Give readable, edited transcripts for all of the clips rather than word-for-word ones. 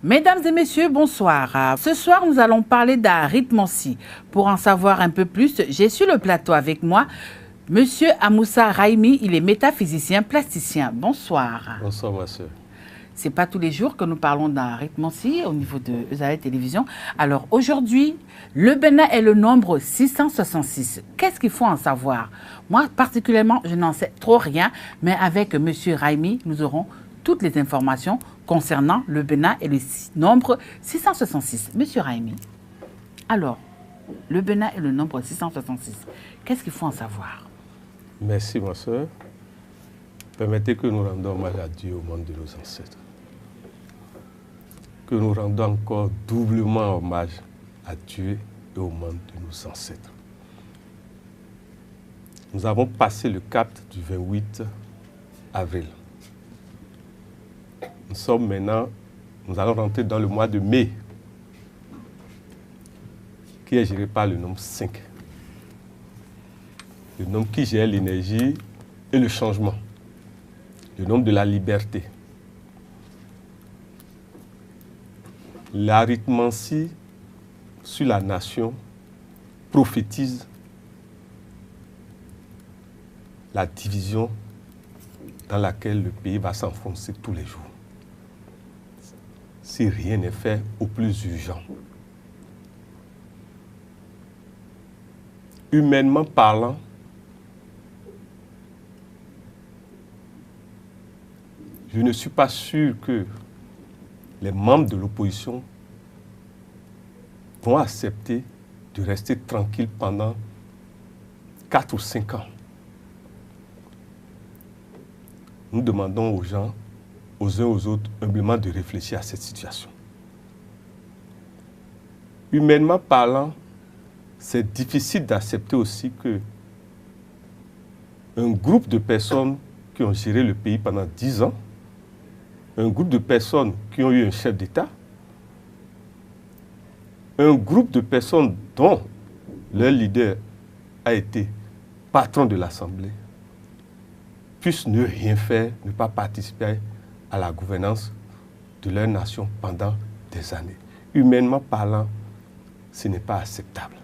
Mesdames et messieurs, bonsoir. Ce soir, nous allons parler d'arithmancie. Pour en savoir un peu plus, j'ai sur le plateau avec moi Monsieur Amoussa Raimi, il est métaphysicien plasticien. Bonsoir. Bonsoir, ma soeur. Ce n'est pas tous les jours que nous parlons d'arithmancie au niveau de Eusaïe Télévision. Alors aujourd'hui, le Bénin est le nombre 666. Qu'est-ce qu'il faut en savoir? Moi, particulièrement, je n'en sais trop rien, mais avec Monsieur Raimi, nous aurons toutes les informations concernant le Bénin et le nombre 666. Monsieur Raimi, alors, le Bénin et le nombre 666, qu'est-ce qu'il faut en savoir? Merci, ma soeur. Permettez que nous rendons hommage à Dieu au monde de nos ancêtres. Que nous rendons encore doublement hommage à Dieu et au monde de nos ancêtres. Nous avons passé le cap du 28 avril. Nous sommes maintenant, nous allons rentrer dans le mois de mai, qui est géré par le nombre 5. Le nombre qui gère l'énergie et le changement. Le nombre de la liberté. L'arithmancie sur la nation prophétise la division dans laquelle le pays va s'enfoncer tous les jours. Si rien n'est fait au plus urgent. Humainement parlant, je ne suis pas sûr que les membres de l'opposition vont accepter de rester tranquilles pendant 4 ou 5 ans. Nous demandons aux gens, aux uns aux autres, humblement de réfléchir à cette situation. Humainement parlant, c'est difficile d'accepter aussi que un groupe de personnes qui ont géré le pays pendant 10 ans, un groupe de personnes qui ont eu un chef d'État, un groupe de personnes dont leur leader a été patron de l'Assemblée, puissent ne rien faire, ne pas participer à la gouvernance de leur nation pendant des années. Humainement parlant, ce n'est pas acceptable.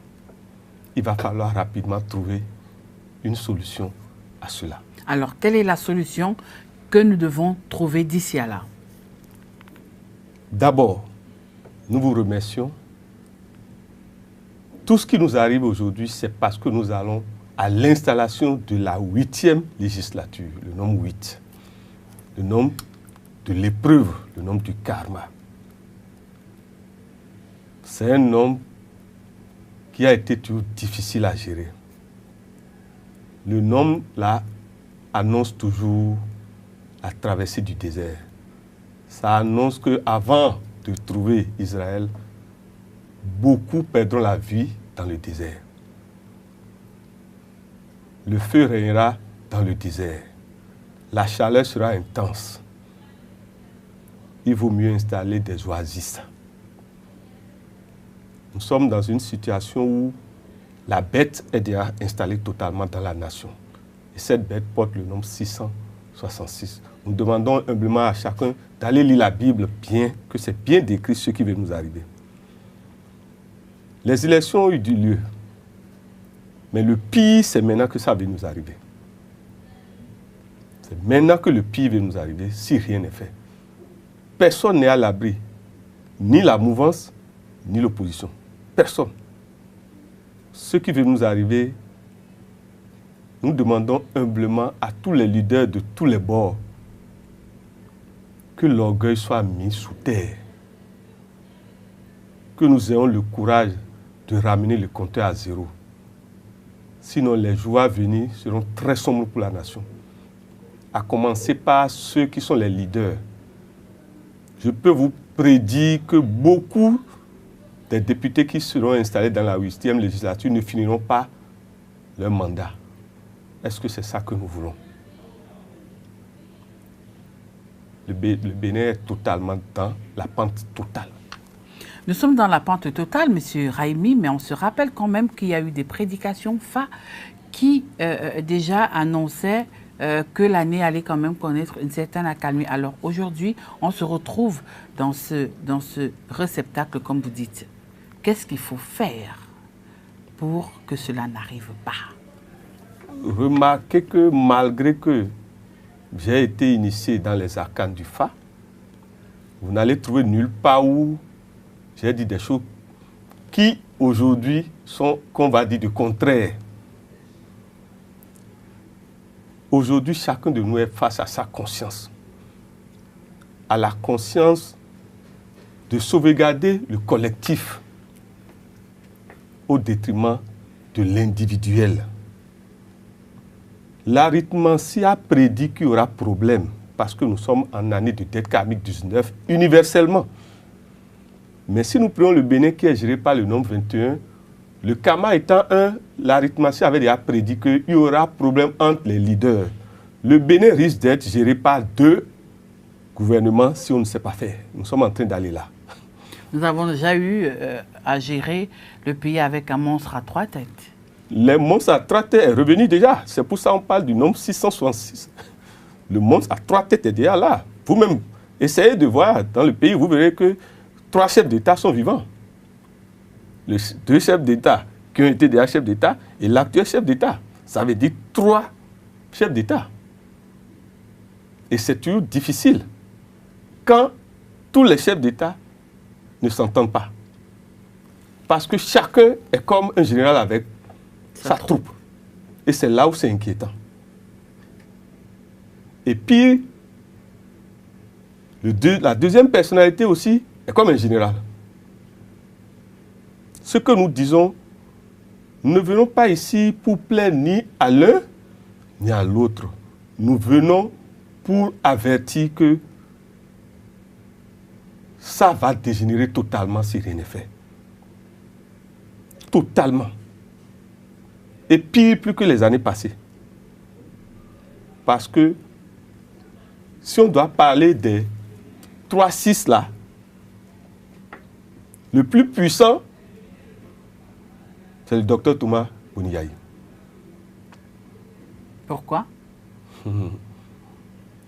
Il va falloir rapidement trouver une solution à cela. Alors, quelle est la solution que nous devons trouver d'ici à là? D'abord, nous vous remercions. Tout ce qui nous arrive aujourd'hui, c'est parce que nous allons à l'installation de la 8e législature, le nombre 8, le nombre de l'épreuve, le nombre du karma. C'est un nombre qui a été toujours difficile à gérer. Le nombre là annonce toujours la traversée du désert. Ça annonce qu'avant de trouver Israël, beaucoup perdront la vie dans le désert. Le feu régnera dans le désert. La chaleur sera intense. Il vaut mieux installer des oasis. Nous sommes dans une situation où la bête est déjà installée totalement dans la nation. Et cette bête porte le nombre 666. Nous demandons humblement à chacun d'aller lire la Bible bien, que c'est bien décrit ce qui va nous arriver. Les élections ont eu du lieu. Mais le pire, c'est maintenant que ça va nous arriver. C'est maintenant que le pire va nous arriver si rien n'est fait. Personne n'est à l'abri, ni la mouvance, ni l'opposition. Personne. Ce qui va nous arriver, nous demandons humblement à tous les leaders de tous les bords que l'orgueil soit mis sous terre. Que nous ayons le courage de ramener le compteur à zéro. Sinon, les jours à venir seront très sombres pour la nation. À commencer par ceux qui sont les leaders. Je peux vous prédire que beaucoup des députés qui seront installés dans la 8e législature ne finiront pas leur mandat. Est-ce que c'est ça que nous voulons? Le Bénin est totalement dans la pente totale. Nous sommes dans la pente totale, Monsieur Raimi, mais on se rappelle quand même qu'il y a eu des prédications qui déjà annonçaient que l'année allait quand même connaître une certaine accalmie. Alors aujourd'hui, on se retrouve dans ce réceptacle, comme vous dites. Qu'est-ce qu'il faut faire pour que cela n'arrive pas? Remarquez que malgré que j'ai été initié dans les arcanes du Fa, vous n'allez trouver nulle part où j'ai dit des choses qui aujourd'hui sont, qu'on va dire, du contraire. Aujourd'hui, chacun de nous est face à sa conscience, à la conscience de sauvegarder le collectif au détriment de l'individuel. L'arithmancie a prédit qu'il y aura problème parce que nous sommes en année de dette karmique 19 universellement. Mais si nous prenons le Bénin qui est géré par le nombre 21, le karma étant 1, l'arithmancie avait déjà prédit qu'il y aura problème entre les leaders. Le Bénin risque d'être géré par 2 gouvernements si on ne sait pas faire. Nous sommes en train d'aller là. Nous avons déjà eu à gérer le pays avec un monstre à 3 têtes. Le monstre à 3 têtes est revenu déjà. C'est pour ça qu'on parle du nombre 666. Le monstre à 3 têtes est déjà là. Vous-même, essayez de voir dans le pays, vous verrez que 3 chefs d'État sont vivants. Les 2 chefs d'État qui ont été déjà chefs d'État et l'actuel chef d'État. Ça veut dire 3 chefs d'État. Et c'est toujours difficile quand tous les chefs d'État ne s'entendent pas. Parce que chacun est comme un général avec sa troupe. Et c'est là où c'est inquiétant. Et puis, la deuxième personnalité aussi est comme un général. Ce que nous disons, nous ne venons pas ici pour plaire ni à l'un ni à l'autre. Nous venons pour avertir que ça va dégénérer totalement si rien n'est fait. Totalement. Et pire plus que les années passées. Parce que si on doit parler des 3-6 là, le plus puissant, c'est le docteur Thomas Boniaï. Pourquoi?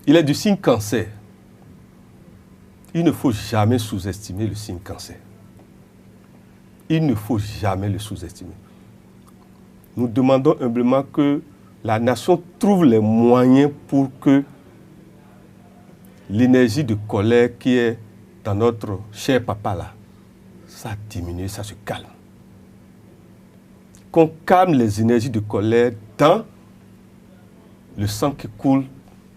Il est du signe cancer. Il ne faut jamais sous-estimer le signe cancer. Il ne faut jamais le sous-estimer. Nous demandons humblement que la nation trouve les moyens pour que l'énergie de colère qui est dans notre cher papa là, ça diminue, ça se calme. Qu'on calme les énergies de colère dans le sang qui coule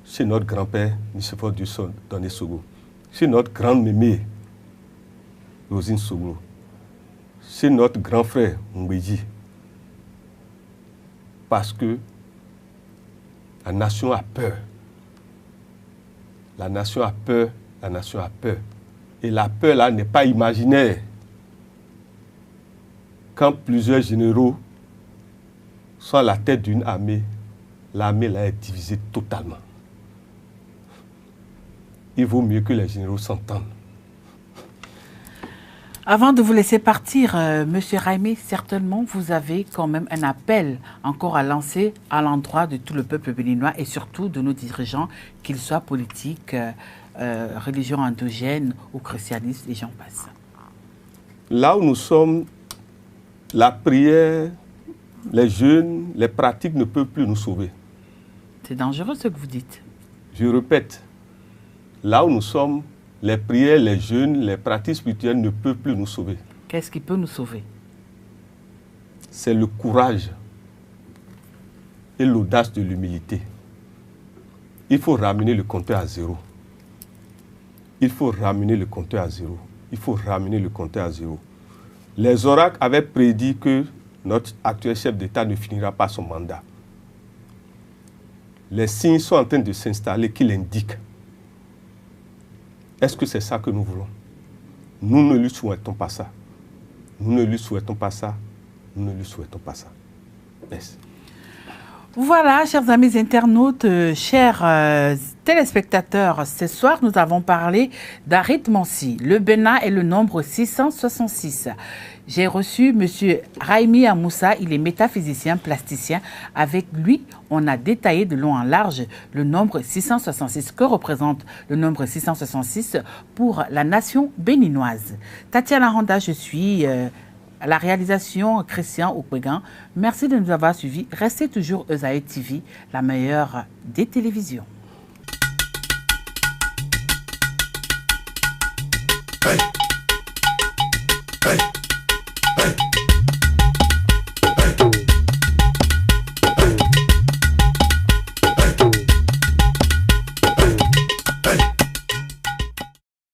chez notre grand-père, Nicéphore Dusson, Donné Sogo, chez notre grande mémé, Rosine Sogo, chez notre grand frère, Mbéji. Parce que la nation a peur. La nation a peur, la nation a peur. Et la peur là n'est pas imaginaire. Quand plusieurs généraux sont à la tête d'une armée, l'armée là est divisée totalement. Il vaut mieux que les généraux s'entendent. Avant de vous laisser partir, Monsieur Raimi, certainement vous avez quand même un appel encore à lancer à l'endroit de tout le peuple béninois et surtout de nos dirigeants, qu'ils soient politiques, religion endogène ou christianistes, et j'en passe. Là où nous sommes, la prière, les jeûnes, les pratiques ne peuvent plus nous sauver. C'est dangereux ce que vous dites. Je répète, là où nous sommes, les prières, les jeûnes, les pratiques spirituelles ne peuvent plus nous sauver. Qu'est-ce qui peut nous sauver? C'est le courage et l'audace de l'humilité. Il faut ramener le compteur à zéro. Il faut ramener le compteur à zéro. Il faut ramener le compteur à zéro. Les oracles avaient prédit que notre actuel chef d'État ne finira pas son mandat. Les signes sont en train de s'installer qui l'indiquent. Est-ce que c'est ça que nous voulons? Nous ne lui souhaitons pas ça. Nous ne lui souhaitons pas ça. Nous ne lui souhaitons pas ça. Merci. Voilà, chers amis internautes, chers téléspectateurs, ce soir, nous avons parlé d'arithmancie. Le Bénin est le nombre 666. J'ai reçu M. Raimi Amoussa, il est métaphysicien, plasticien. Avec lui, on a détaillé de long en large le nombre 666. Que représente le nombre 666 pour la nation béninoise? Tatiana Honda, je suis... à la réalisation, Christian Oukwegan. Merci de nous avoir suivis. Restez toujours Esaïe TV, la meilleure des télévisions. Hey. Hey.